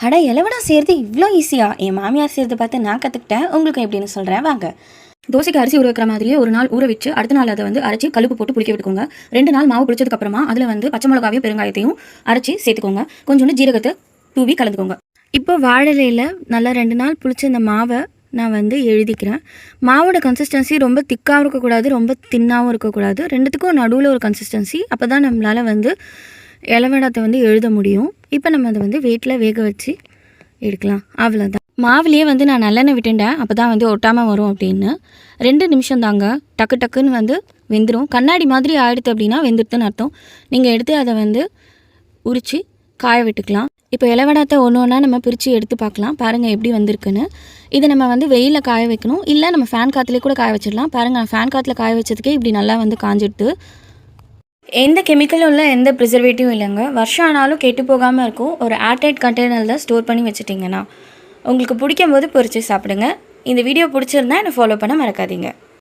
அட இலவடா செய்கிறது இவ்வளோ ஈஸியா? என் மாமியார் செய்கிறத பார்த்து நான் கற்றுக்கிட்டேன். உங்களுக்கு எப்படின்னு சொல்கிறேன் வாங்க. தோசைக்கு அரிசி ஊற வைக்கிற மாதிரியே ஒரு நாள் ஊற வச்சு அடுத்த நாள் அதை வந்து அரைச்சி கழுப்பு போட்டு புளிக்க விட்டுக்கோங்க. 2 நாள் மாவு புளிச்சதுக்கப்புறமா அதில் வந்து பச்சை மிளகாவையும் பெருங்காயத்தையும் அரைச்சி சேர்த்துக்கோங்க. கொஞ்சோண்டு ஜீரகத்தை தூவி கலந்துக்கோங்க. இப்போ வாழலையில் நல்லா 2 நாள் புளிச்ச இந்த மாவை நான் வந்து எழுதிக்கிறேன். மாவோட கன்சிஸ்டன்சி ரொம்ப திக்காகவும் இருக்கக்கூடாது, ரொம்ப தின்னாகவும் இருக்கக்கூடாது. ரெண்டுத்துக்கும் நடுவில் ஒரு கன்சிஸ்டன்சி. அப்போ தான் நம்மளால் வந்து இலவடத்தை வந்து எழுத முடியும். இப்போ நம்ம அதை வந்து வெயிட்டில் வேக வச்சு எடுக்கலாம். அவ்வளோதான். மாவுலேயே வந்து நான் நல்லெண்ணெய் விட்டுட்டேன், அப்போ தான் வந்து ஒட்டாமல் வரும் அப்படின்னு. 2 நிமிஷம் தாங்க, டக்கு டக்குன்னு வந்து வெந்துடும். கண்ணாடி மாதிரி ஆகிடுது அப்படின்னா வெந்துடுதுன்னு அர்த்தம். நீங்கள் எடுத்து அதை வந்து உரித்து காய விட்டுக்கலாம். இப்போ இலவடத்தை ஒன்று ஒன்றா நம்ம பிரித்து எடுத்து பார்க்கலாம். பாருங்கள் எப்படி வந்திருக்குன்னு. இதை நம்ம வந்து வெயிலில் காய வைக்கணும், இல்லை நம்ம ஃபேன் காற்றுலேயே கூட காய வச்சிடலாம். பாருங்கள், நான் ஃபேன் காற்றுல காய வச்சதுக்கே இப்படி நல்லா வந்து காஞ்சிடுது. எந்த கெமிக்கலும் இல்லை, எந்த ப்ரிசர்வேட்டிவும் இல்லைங்க. வருஷம் ஆனாலும் கெட்டு போகாமல் இருக்கும். ஒரு ஏர்டைட் கண்டெய்னரில் ஸ்டோர் பண்ணி வச்சுட்டிங்கன்னா உங்களுக்கு பிடிக்கும் போது பொரித்து சாப்பிடுங்க. இந்த வீடியோ பிடிச்சிருந்தா என்னை ஃபாலோ பண்ண மறக்காதீங்க.